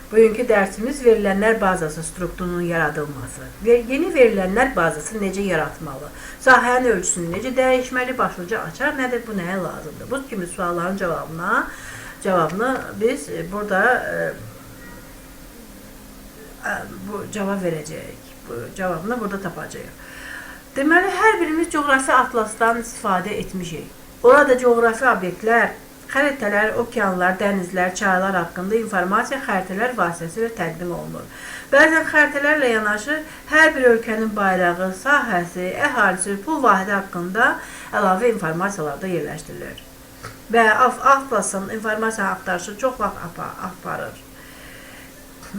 Bugünkü dərsimiz verilənlər bazası strukturunun yaradılması və yeni verilənlər bazası necə yaratmalı, sahənin ölçüsünü necə dəyişməli, başlıca açar nədir, bu nəyə lazımdır? Bu kimi sualların cavabını biz burada bu cavab verəcəyik. Bu cavabını burada tapacağıq. Deməli, hər birimiz coğrafi atlasdan istifadə etmişik. Orada coğrafi obyektlər, xəritələr, okeanlar, dənizlər, çaylar haqqında informasiya xəritələr vasitəsilə təqdim olunur. Bəzən xəritələrlə yanaşı hər bir ölkənin bayrağı, sahəsi, əhalisi, pul vahidi haqqında əlavə informasiyalar da yerləşdirilir. Və atlasın informasiya axtarışı çox vaxt aparır.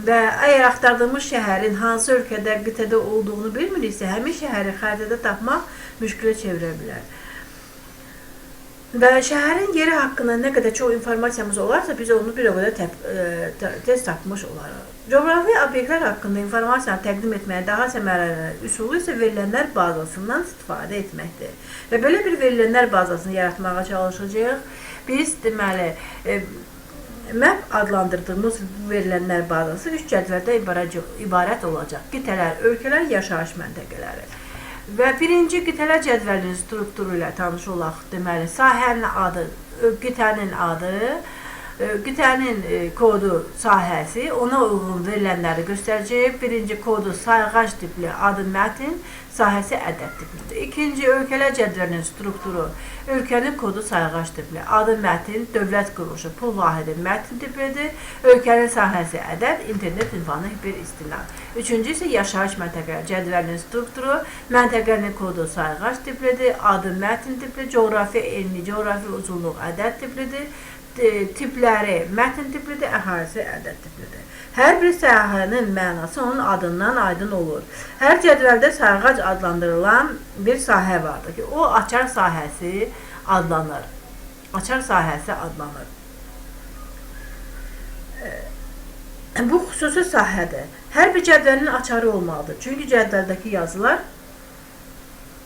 Və əgər axtardığımız şəhərin hansı ölkədə, qitədə olduğunu bilmiriksə, həmin şəhəri xəritədə tapmaq müşkülə çevirə bilər. Və şəhərin yeri haqqında nə qədər çox informasiyamız olarsa, biz onu bir o qədər tez tapmış olarıq. Coğrafi obyektlər haqqında informasiyanı təqdim etməyə daha səmərəli üsulu isə verilənlər bazasından istifadə etməkdir. Və belə bir verilənlər bazasını yaratmağa çalışacağıq. Biz, deməli, map adlandırdığımız verilənlər bazası 3 cədvəldən ibarət olacaq. Qitələr, ölkələr, yaşayış məntəqələri. Və birinci qitələr cədvəlinin strukturu ilə tanış olaq. Deməli, sahənin adı, qitənin adı, qitənin kodu, sahəsi, ona uyğun verilənləri göstərəcək. Birinci kodu sayğac tipli, adı mətin, sahəsi ədəd tiplidir. İkinci, ölkələr cədvəlinin strukturu, ölkənin kodu sayğac tipli, adı mətin, dövlət quruluşu, pul vahidi mətin tiplidir. Ölkənin sahəsi ədəd, internet ünvanı hiperistinad. Üçüncü isə yaşayış məntəqələri cədvəlinin strukturu, məntəqənin kodu sayğac tiplidir, adı mətin tipli, coğrafi enli, coğrafi uzunluq ədəd tiplidir. Tipləri mətin tiplidir, əhalisi ədəd tiplidir. Hər bir sahənin mənası onun adından aydın olur. Hər cədvəldə sayğac adlandırılan bir sahə vardır ki, o açar sahəsi adlanır. Açar sahəsi adlanır. Bu xüsusi sahədir. Hər bir cədvəlin açarı olmalıdır. Çünki cədvəldəki yazılar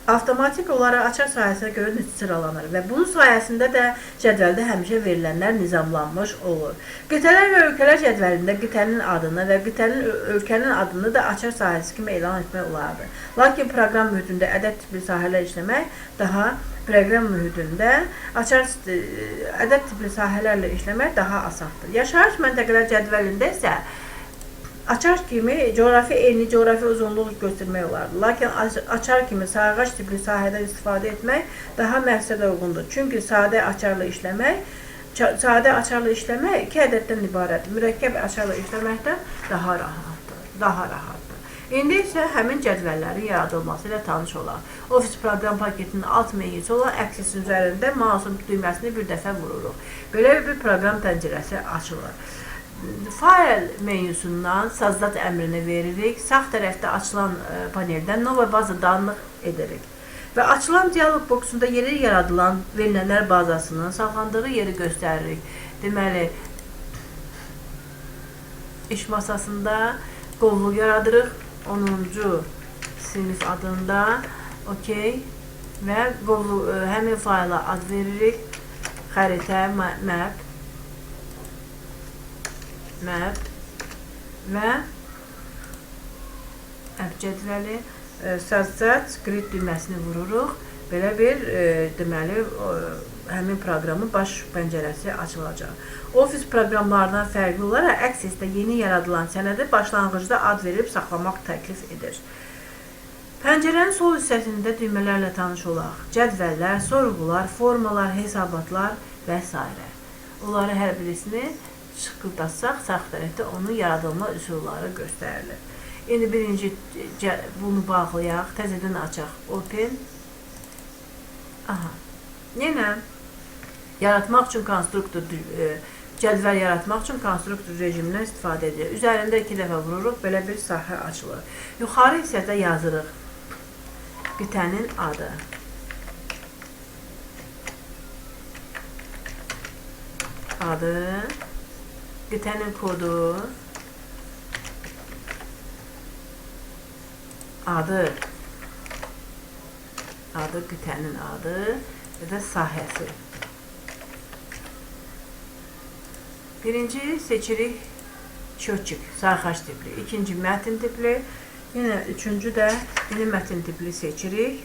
avtomatik olaraq açar sahəsinə görə sıralanır və bunun sayəsində də cədvəldə həmişə verilənlər nizamlanmış olur. Qitələr və ölkələr cədvəlində qitənin adını və ölkənin adını da açar sahəsi kimi elan etmək olardı. Lakin proqram mühitində ədəd tipli sahələr işləmək ədəd tipli sahələrlə işləmək daha asandır. Yaşayış məntəqələr cədvəlində isə açar kimi coğrafi enli, coğrafi uzunluq göstərmək olardı. Lakin açar kimi sayğac tipli sahədən istifadə etmək daha məqsədə uyğundur. Çünki sadə açarla işləmək 2 ədəddən ibarətdir. Mürəkkəb açarla işləməkdən daha rahatdır. İndi isə həmin cədvəllərin yaradılması ilə tanış olaq. Office proqram paketinin alt menyusu olan Access-in üzərində mouse'un düyməsini bir dəfə vururuq. Belə bir proqram pəncərəsi açılır. Fayl menyusundan sazdat əmrini veririk. Sağ tərəfdə açılan paneldən nova baza daxil edirik. Və açılan dialog boksunda yeri yaradılan verilənlər bazasının saxlandığı yeri göstəririk. Deməli, iş masasında qovluq yaradırıq. 10-cu sinif adında okey və həmin fayla ad veririk. Xəritə, map və əb cədvəli sazdat grid düyməsini vururuq. Belə bir deməli həmin proqramın baş pəncərəsi açılacaq. Office proqramlarından fərqli olaraq Access-də yeni yaradılan sənədi başlanğıcda ad verib saxlamaq təklif edir. Pəncərənin sol hissəsində düymələrlə tanış olaq. Cədvəllər, sorğular, formalar, hesabatlar və s. Onları hər birisini şıqqıldatsaq, sağ tərəfdə onun yaradılma üsulları göstərilir. İndi birinci bunu bağlayaq, təzədən açaq. Open. Yenə yaratmaq üçün konstruktor cədvəl yaratmaq üçün konstruktor rejimindən istifadə edilir. Üzərində 2 dəfə vururuq, belə bir sahə açılır. Yuxarı hissədə yazırıq qitənin adı. Qitənin kodu, adı, qitənin adı və də sahəsi. Birinci seçirik Şöçük, sarxaç tipli. İkinci mətin tipli. Yine üçüncü də yeni mətin tipli seçirik.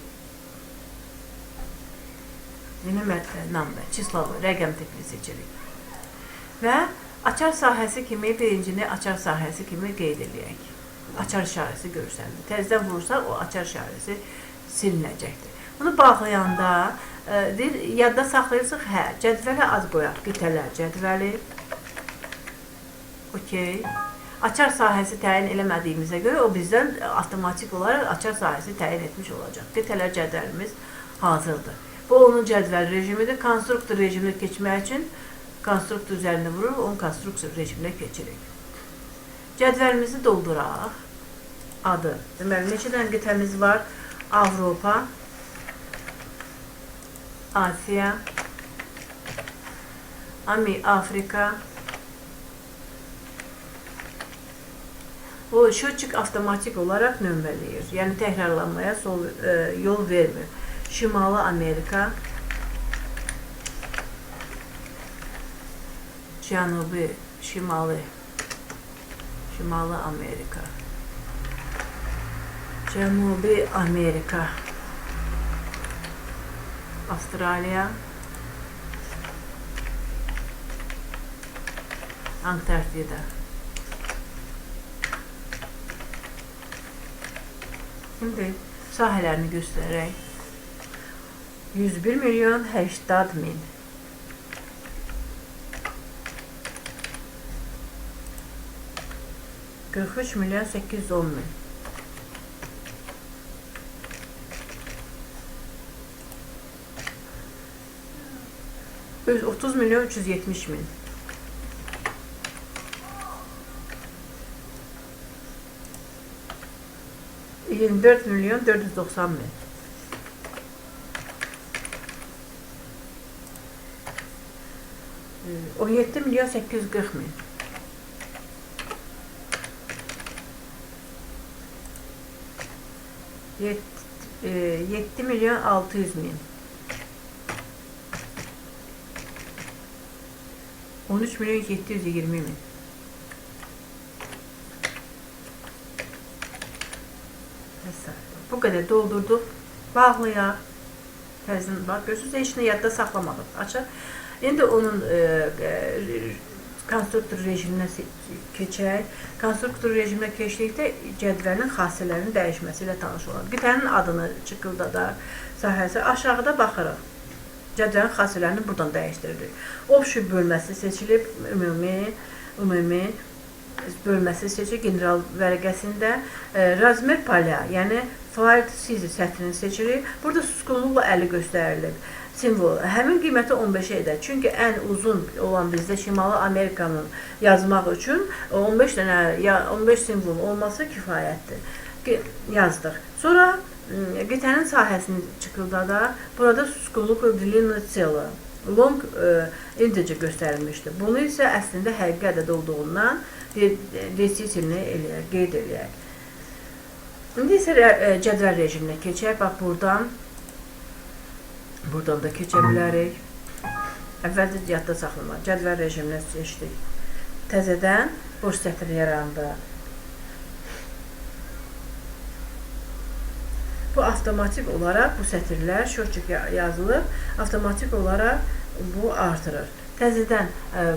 Yeni number, çislovu, rəqəm tipli seçirik. Və açar sahəsi kimi birincini açar sahəsi kimi qeyd edək. Açar işarəsi görsənilir. Təzədən vurursaq o açar işarəsi silinəcəkdir. Bunu bağlayanda yadda saxlayırsaq, hə, cədvələ ad qoyaq. Qitələr cədvəli. Okey. Açar sahəsi təyin eləmədiyimizə görə o bizdən avtomatik olaraq açar sahəsi təyin etmiş olacaq. Qitələr cədvəlimiz hazırdır. Bu onun cədvəl rejimidir. Konstruktor rejiminə keçmək üçün konstruktor üzərində vururuq, onun konstruktor rejiminə keçirik. Cədvəlimizi dolduraq. Adı. Deməli, neçə dənə qitəmiz var? Avropa, Asiya, Afrika. O şöçük avtomatik olaraq nömrələyir. Yəni təkrarlanmaya yol vermir. Şimali Amerika, Cənubi, Şimali Amerika, Cənubi Amerika, Avustraliya, Antarktida. Şimdi sahələrini göstərək. 101 milyon 80 min. 43 milyon 810 min. 30 milyon 370 min. 24 milyon 490 min. 17 milyon 840 min. 7 milyon 600 min. 13 milyon 720 min. Bu qədər doldurduq. Bağlayaq. Təzmin bax. Görürsünüz, heç nə yadda saxlamadıq. Açıq. İndi onun konstruktor rejiminə keçək. Konstruktor rejiminə keçdikdə cədvəlin xassələrinin dəyişməsi ilə tanış olaq. Qitənin adını çıqıldadaq. Sahəsi aşağıda baxırıq. Cədvəlin xassələrini buradan dəyişdiririk. Obşu bölməsi seçilib, ümumi bölməsi seçilib general vərəqəsində. Razmer polya, yəni fayl sizi sətrini seçirik. Burada susqunluqla 50 göstərilib. Simvol. Həmin qiyməti 15 edək. Çünki ən uzun olan bizdə Şimali Amerikanın yazmaq üçün 15 simvol olması kifayətdir. Yazdıq. Sonra qitənin sahəsini çıqıldadaq. Burada susqunluq длинноцелый, long integer göstərilmişdir. Bunu isə əslində həqiqi ədəd olduğundan desitilini qeyd eləyək. İndi isə cədvəl rejiminə keçək. Bax, buradan da keçə bilərik. Əvvəlcə yadda saxlamaq. Cədvəl rejiminə seçdik. Təzədən boş sətr yarandı. Bu avtomatik olaraq bu sətirlər şöçük yazılıb, avtomatik olaraq bu artırır. Təzədən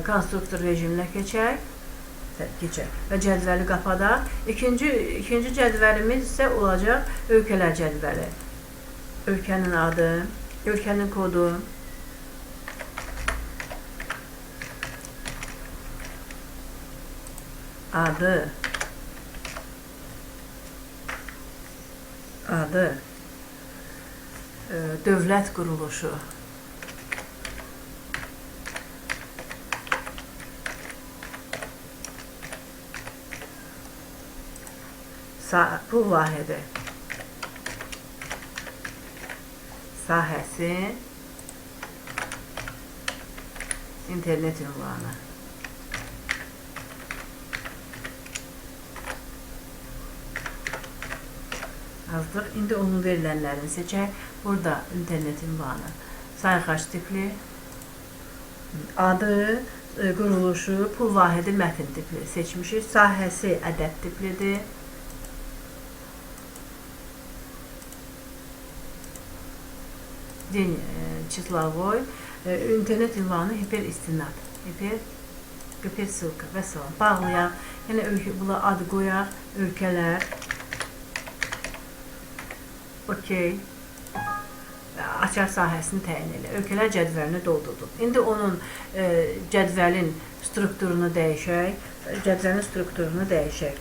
konstruktor rejiminə keçək və cədvəli qapadaq. İkinci cədvəlimiz isə olacaq ölkələr cədvəli. Ölkənin adı, ölkənin kodu, adı, dövlət quruluşu, pul vahidi, sahəsi, internet ünvanı. Yazdıq. İndi onun verilənlərini seçək. Burada internet ünvanı, sayğaç tipli, adı, quruluşu, pul vahidi mətn tipli seçmişik. Sahəsi ədəd tiplidir. День числовой, internet ünvanı hiperistinad, hipersılka və salam. Bağlayaq, yəni bula ad qoyaq, ölkələr, okey, açar sahəsini təyin elə, ölkələr cədvəlini doldurduq. İndi onun cədvəlin strukturunu dəyişək,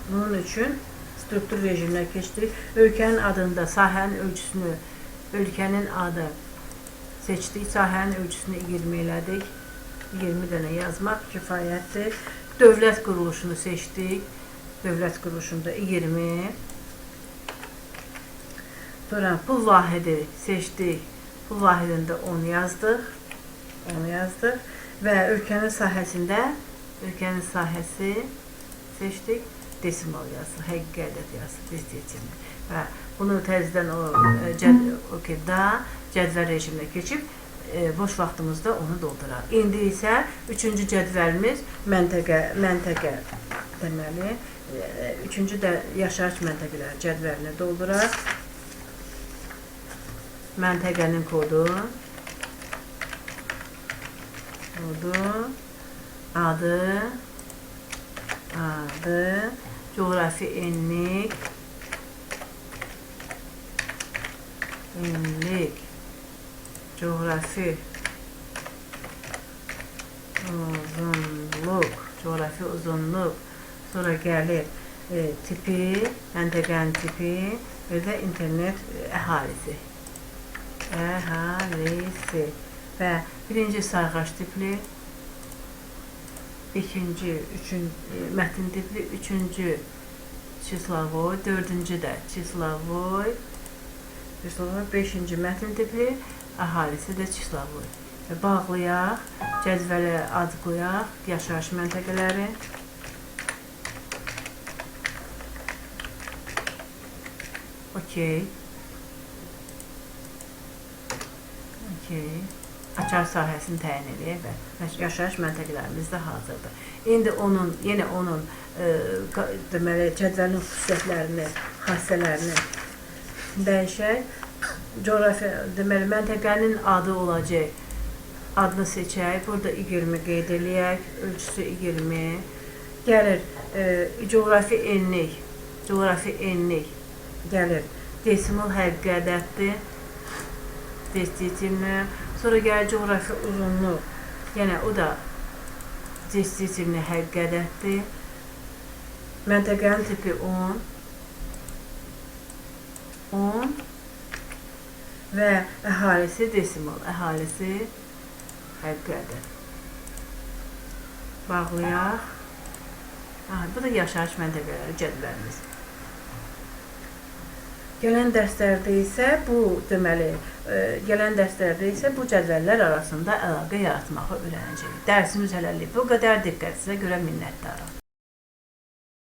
Bunun üçün struktur rejiminə keçdik. Ölkənin adında sahənin ölçüsünü, ölkənin adı seçdik, sahənin ölçüsünü 20 elədik. 20 dənə yazmaq kifayətdir. Dövlət quruluşunu seçdik. Dövlət quruluşunda 20. Sonra pul vahidi seçdik. Pul vahidində 10 yazdıq. Və ölkənin sahəsində, ölkənin sahəsi seçdik. Desimal yazsın, həqiqi ədəd yazsın, desimal. Və bunu təzədən cədvəl rejiminə keçib boş vaxtımızda onu dolduraq. İndi isə 3-cü cədvəlimiz məntəqə deməli, 3-cü də yaşayış məntəqələri cədvəlini dolduraq. Məntəqənin kodu, adı, coğrafi enlik, coğrafi uzunluq, sonra gəlir tipi, məntəqənin tipi və də internet əhalisi və birinci sayğac tipli, ikinci, mətn tipli, üçüncü çislovoy, dördüncü də çislovoy, beşinci mətn tipli, əhalisi də çislovoy. Bağlayaq, cədvələ ad qoyaq, yaşayış məntəqələri. Okey. Açar sahəsini təyin edək və yaşayış məntəqələrimiz də hazırdır. İndi yenə onun deməli cədvəlin xüsusiyyətlərini, xassələrini dəyişək. Coğrafi deməli məntəqənin adı olacaq. Adını seçək. Burada 20 qeyd eləyək. Ölçüsü 20. Gəlir coğrafi enlik gəlir. Desimal həqiqi ədəddir. Desitimli. Sonra gəlir coğrafi uzunluq. Yəni o da desitimli həqiqi ədəddir. Məntəqənin tipi 10 və əhalisi desimal. Əhalisi həqiqi ədəd. Bağlayaq. Bu da yaşayış məntəqələri cədvəlimiz. Gələn dərslərdə isə bu cədvəllər arasında əlaqə yaratmağı öyrənəcəyik. Dərsimiz hələlik bu qədər. Diqqətinizə görə minnətdaram.